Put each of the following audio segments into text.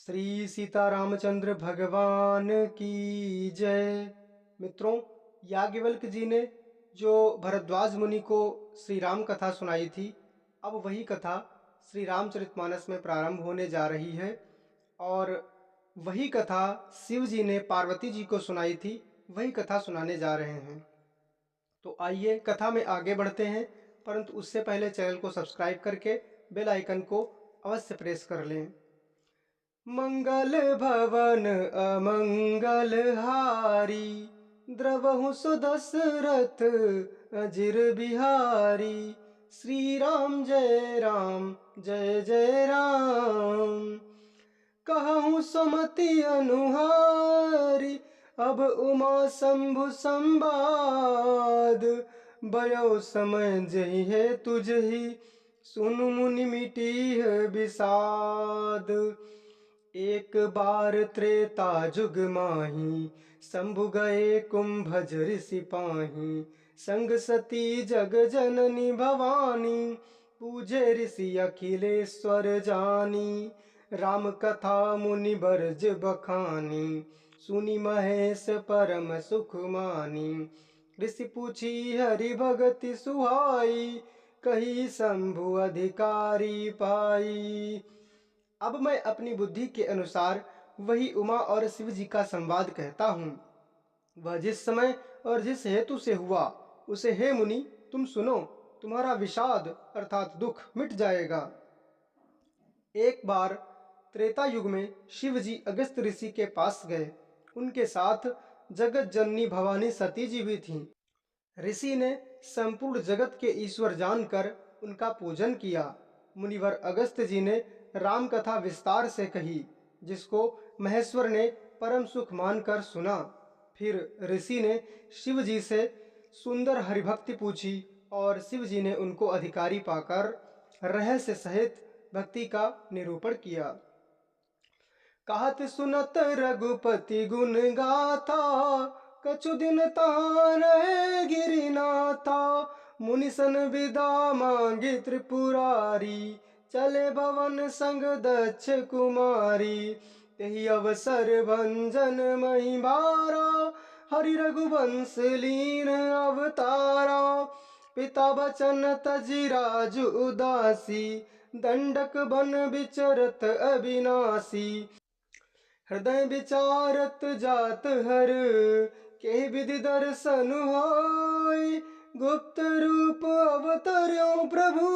श्री सीतारामचंद्र भगवान की जय। मित्रों, याज्ञवल्क जी ने जो भरद्वाज मुनि को श्री राम कथा सुनाई थी, अब वही कथा श्री रामचरितमानस में प्रारंभ होने जा रही है। और वही कथा शिव जी ने पार्वती जी को सुनाई थी, वही कथा सुनाने जा रहे हैं। तो आइए कथा में आगे बढ़ते हैं, परंतु उससे पहले चैनल को सब्सक्राइब करके बेल आइकन को अवश्य प्रेस कर लें। मंगल भवन अमंगल हारी, द्रवहु सुदशरथ अजिर बिहारी। श्री राम जय जय राम, कहूँ सुमति अनुहारी। अब उमा शंभु संवाद, भयो समय जही है तुझही, सुनु मुनि मिटी है विषाद। एक बार त्रेता जुग माही, शंभु गए कुंभज ऋषि पाही। संग सती जग जननी भवानी, पूजे ऋषि अखिलेश्वर जानी। राम कथा मुनि बरज बखानी, सुनी महेश परम सुख मानी। ऋषि पूछी हरि भगति सुहाई, कही शंभु अधिकारी पाई। अब मैं अपनी बुद्धि के अनुसार वही उमा और शिव जी का संवाद कहता हूँ। वह जिस समय और जिस हेतु से हुआ, उसे हे मुनि तुम सुनो, तुम्हारा विषाद अर्थात दुख मिट जाएगा। एक बार त्रेता युग में शिव जी अगस्त ऋषि के पास गए। उनके साथ जगत जननी भवानी सती जी भी थीं। ऋषि ने संपूर्ण जगत के ईश्वर जानकर उनका पूजन किया। मुनिवर अगस्त जी ने राम कथा विस्तार से कही, जिसको महेश्वर ने परम सुख मानकर सुना। फिर ऋषि ने शिव जी से सुंदर हरिभक्ति पूछी और शिव जी ने उनको अधिकारी पाकर रहस्य सहित भक्ति का निरूपण किया। कहत सुनत रघुपति गुण गाथा, कछु दिन तहाँ रहे गिरिनाथा। मुनिसन विदा मांगी त्रिपुरारी, चले भवन संग दक्ष कुमारी। तेहि अवसर भंजन महिबारा, हरि रघुवंश लीन अवतारा। पिता बचन तजि राजु उदासी, दंडक बन विचरत अविनाशी। हृदय विचारत जात हर, के विधि दर्शन होय। गुप्त रूप अवतर्यो प्रभु,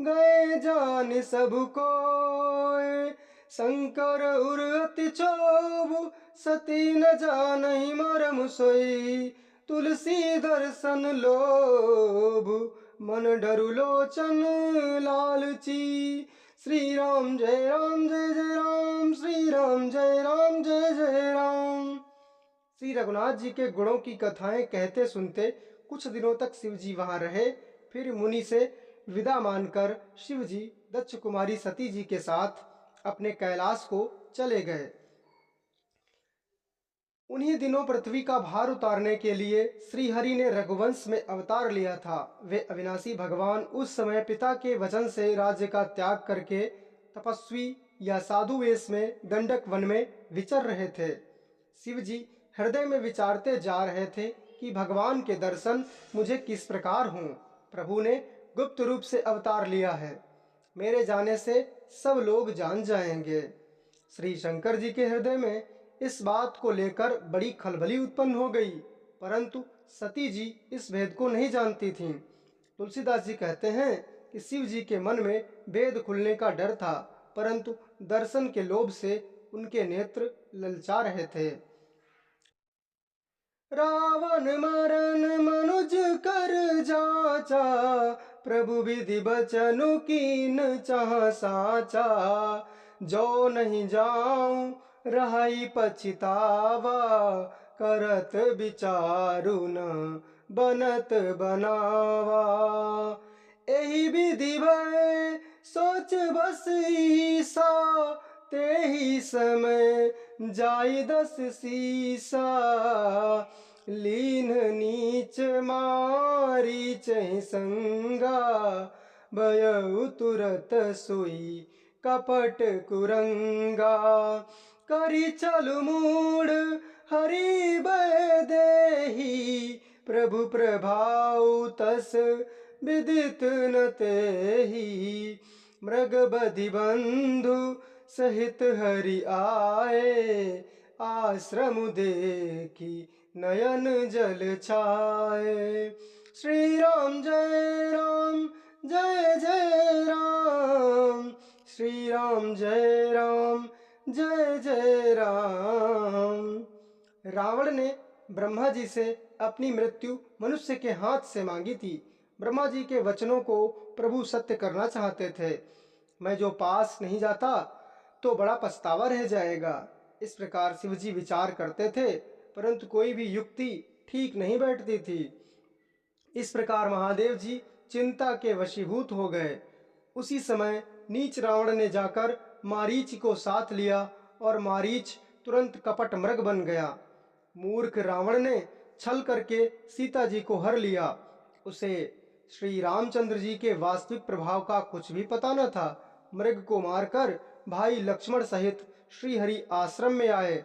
गए जान सब कोय। शंकर उर अति क्षोभ, सती न जानहि मरम सोई। तुलसी दर्शन लोभ, मन डरु लोचन लालची। श्री राम जय जय राम, श्री राम जय जय राम। श्री रघुनाथ जी के गुणों की कथाएं कहते सुनते कुछ दिनों तक शिव जी वहां रहे। फिर मुनि से विदा मानकर शिव जी दक्ष कुमारी सती जी के साथ अपने कैलाश को चले गए। उन्हीं दिनों पृथ्वी का भार उतारने के लिए श्री हरि ने रघुवंश में अवतार लिया था। वे अविनाशी भगवान उस समय पिता के वचन से राज्य का त्याग करके तपस्वी या साधु वेश में दंडक वन में विचर रहे थे। शिव जी हृदय में विचारते जा रहे थे कि भगवान के दर्शन मुझे किस प्रकार हों। प्रभु ने गुप्त रूप से अवतार लिया है, मेरे जाने से सब लोग जान जाएंगे। श्री शंकर जी के हृदय में इस बात को लेकर बड़ी खलबली उत्पन्न हो गई, परंतु सती जी इस भेद को नहीं जानती थीं। तुलसीदास जी कहते हैं कि शिव जी के मन में भेद खुलने का डर था, परंतु दर्शन के लोभ से उनके नेत्र ललचा रहे थे। रावण मरण मनुज कर जाचा, प्रभु विधि बचनु कीन चाह साचा। जो नहीं जाऊं रहाई पछतावा, करत विचारु न बनत बनावा। एही विधि भय सोच बस ईसा, तेही समय जाई दस सीसा। लीन नीच मारी चहि संगा, भयउ तुरत सोई कपट कुरंगा। करी चलु मूढ़ हरि भय देहि, प्रभु प्रभाउ तस विदित न तेहि। मृग बधि बंधु सहित हरि आए, आश्रम देखी नयन जल छाए। श्री राम जय राम जय जय राम, श्री राम जय राम जय जय राम। रावण ने ब्रह्मा जी से अपनी मृत्यु मनुष्य के हाथ से मांगी थी। ब्रह्मा जी के वचनों को प्रभु सत्य करना चाहते थे। मैं जो पास नहीं जाता तो बड़ा पछतावा रह जाएगा, इस प्रकार शिव जी विचार करते थे, परंतु कोई भी युक्ति ठीक नहीं बैठती थी। इस प्रकार महादेव जी चिंता के वशीभूत हो गए। उसी समय नीच रावण ने जाकर मारीच को साथ लिया और मारीच तुरंत कपट मृग बन गया। मूर्ख रावण ने छल करके सीता जी को हर लिया। उसे श्री रामचंद्र जी के वास्तविक प्रभाव का कुछ भी पता न था। मृग को मारकर भाई लक्ष्मण सहित श्री हरि आश्रम में आए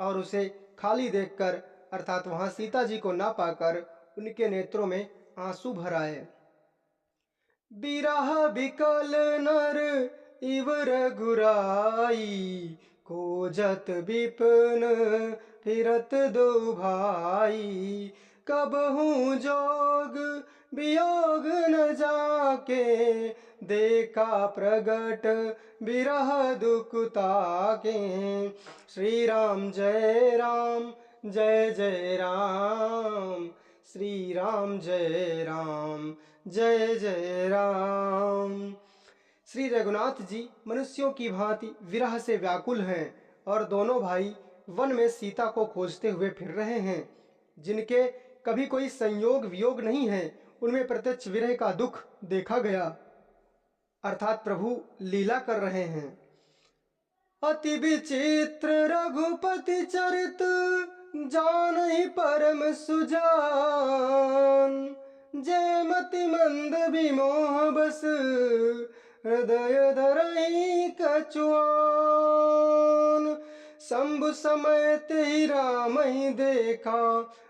और उसे खाली देखकर, अर्थात वहां सीता जी को ना पाकर, उनके नेत्रों में आंसू भर आए। बिरह बिकल नर इव रघुराई, खोजत विपिन फिरत दो भाई। कबहू जोग वियोग न जाके, देखा प्रगट बिरह दुख ताके। श्री राम जय राम जय जय राम, श्री राम जय राम जय जय राम। श्री रघुनाथ जी मनुष्यों की भांति विरह से व्याकुल हैं और दोनों भाई वन में सीता को खोजते हुए फिर रहे हैं। जिनके कभी कोई संयोग वियोग नहीं है, उनमें प्रत्यक्ष विरह का दुख देखा गया, अर्थात प्रभु लीला कर रहे हैं। अति विचित्र रघुपति चरित, जानहि परम सुजान। जय मति मंद विमोह बस, हृदय धरहि कछुआन। शंभु समय तेहि राम ही देखा,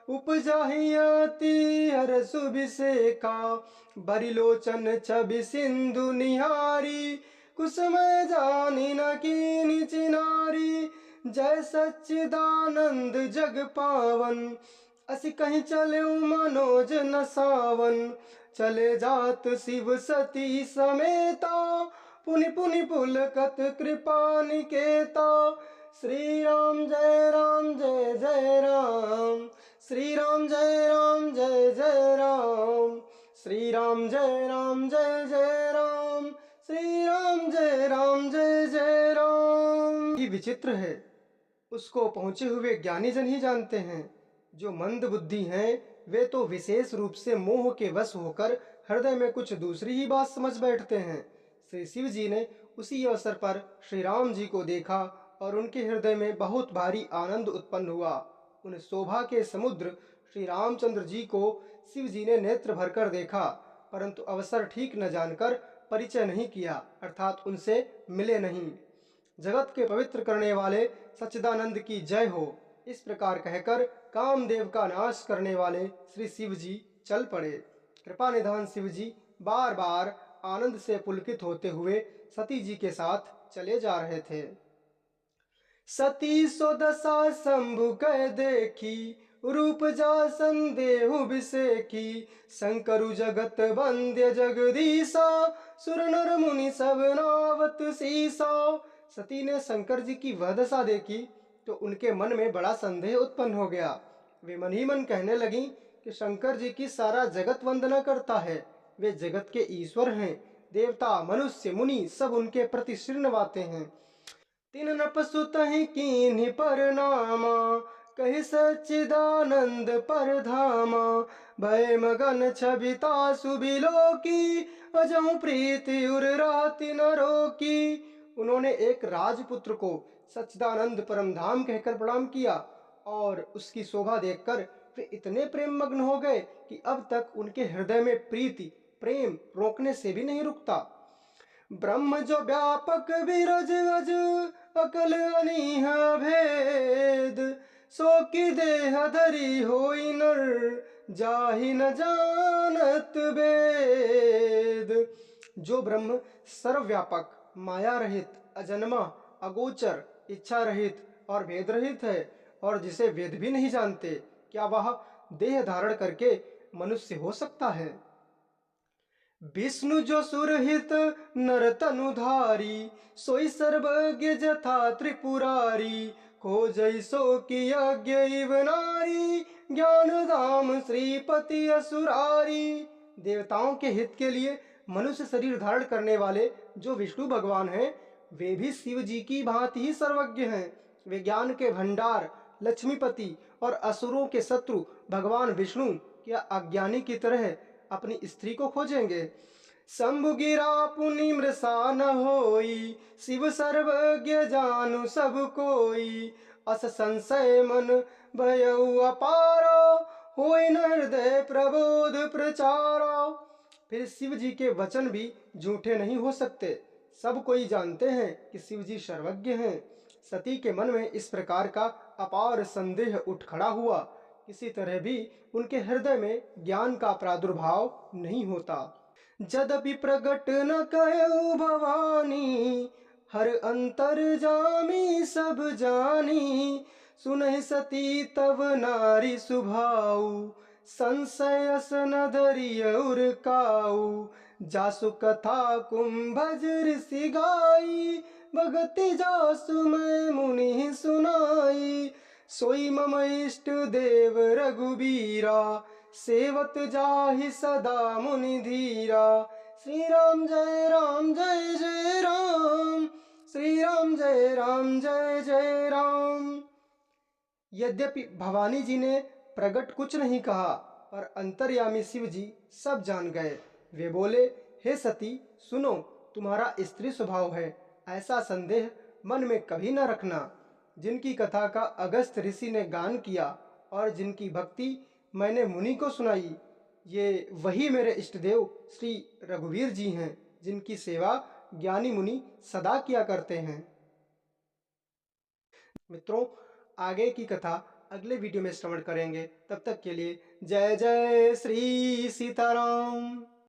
उपजाहि अति हरष बिसेका। बरिलोचन छवि सिंधु निहारी, कुसुमय जानि न कीनि चिनारी। जय सच्चिदानंद जग पावन, असि कहीं चले मनोज न सावन। चले जात शिव सती समेता, पुनि पुनि पुलकत कृपा निकेता। श्री राम जय राम जय जय राम, श्री राम जय राम जय जय राम, श्री राम जय राम जय जय राम, श्री राम जय राम जय जय राम। ये विचित्र है, उसको पहुंचे हुए ज्ञानी जन ही जानते हैं। जो मंद बुद्धि हैं, वे तो विशेष रूप से मोह के वश होकर हृदय में कुछ दूसरी ही बात समझ बैठते हैं। श्री शिव जी ने उसी अवसर पर श्री राम जी को देखा और उनके हृदय में बहुत भारी आनंद उत्पन्न हुआ। उन शोभा के समुद्र श्री रामचंद्र जी को शिव जी ने नेत्र भरकर देखा, परंतु अवसर ठीक न जानकर परिचय नहीं किया, अर्थात उनसे मिले नहीं। जगत के पवित्र करने वाले सच्चिदानंद की जय हो, इस प्रकार कहकर कामदेव का नाश करने वाले श्री शिव जी चल पड़े। कृपा निधान शिव जी बार बार आनंद से पुलकित होते हुए सती जी के साथ चले जा रहे थे। सती सो दशा शंभु कह देखी, रूप जा संदेहु बिसेखी। शंकरु जगत वंद्य जगदीसा, सुर नर मुनि सब नावत सीसा। सती ने शंकर जी की वह दशा देखी तो उनके मन में बड़ा संदेह उत्पन्न हो गया। वे मन ही मन कहने लगी कि शंकर जी की सारा जगत वंदना करता है, वे जगत के ईश्वर हैं। देवता मनुष्य मुनि सब उनके प्रति सिर नवाते हैं। तिन नपसुतहि कीन्हि परनामा, कहि सच्चिदानंद परधामा। भय मगन छबिता सुबिलोकी, अजहु प्रीति उर राति न रोकी। उन्होंने एक राजपुत्र को सच्चिदानंद परमधाम कहकर प्रणाम किया और उसकी शोभा देखकर वे इतने प्रेम मग्न हो गए कि अब तक उनके हृदय में प्रीति प्रेम रोकने से भी नहीं रुकता। ब्रह्म जो व्यापक विरज अज अकल अनीह भेद, सो की देह धरी होई नर जाहि न जानत वेद। जो ब्रह्म सर्वव्यापक, माया रहित, अजन्मा, अगोचर, इच्छा रहित और वेद रहित है, और जिसे वेद भी नहीं जानते, क्या वह देह धारण करके मनुष्य हो सकता है? विष्णु जो सुरहित नर तनुधारी, सोई सर्वज्ञ जथा त्रिपुरारी, को जैसो की यज्ञ इव नारी, ज्ञान धाम श्रीपति असुरारी। देवताओं के हित के लिए मनुष्य शरीर धारण करने वाले जो विष्णु भगवान हैं, वे भी शिव जी की भांति ही सर्वज्ञ हैं। वे ज्ञान के भंडार, लक्ष्मीपति और असुरों के शत्रु भगवान विष्णु क्या अज्ञानी की तरह अपनी स्त्री को खोजेंगे? शंभु गिरा पुनि मृषा न होई, शिव सर्वज्ञ जानु सब कोई, अस संशय मन भयउ अपारो, होई न हृदय प्रबोध प्रचारो। फिर शिव जी के वचन भी झूठे नहीं हो सकते। सब कोई जानते हैं कि शिव जी सर्वज्ञ हैं। सती के मन में इस प्रकार का अपार संदेह उठ खड़ा हुआ। किसी तरह भी उनके हृदय में ज्ञान का प्रादुर्भाव नहीं होता। जदपि प्रगट न कयो भवानी, हर अंतर जामी सब जानी, सुनहि सती तब नारी सुभाऊ, संशयस न धरियउर काऊ, जासु कथा कुंभज ऋषि गाई, भगति जासु मैं मुनि सुनाई, सोई मम इष्ट देव रघुबीरा, सेवत जाहि सदा मुनि धीरा। श्री राम जय राम जय जय राम, श्री राम जय राम जय जय राम। यद्यपि भवानी जी ने प्रगट कुछ नहीं कहा, पर अंतर्यामी शिव जी सब जान गए। वे बोले, हे सती सुनो, तुम्हारा स्त्री स्वभाव है, ऐसा संदेह मन में कभी न रखना। जिनकी कथा का अगस्त्य ऋषि ने गान किया और जिनकी भक्ति मैंने मुनि को सुनाई, ये वही मेरे इष्टदेव श्री रघुवीर जी हैं, जिनकी सेवा ज्ञानी मुनि सदा किया करते हैं। मित्रों, आगे की कथा अगले वीडियो में श्रवण करेंगे। तब तक के लिए जय जय श्री सीताराम।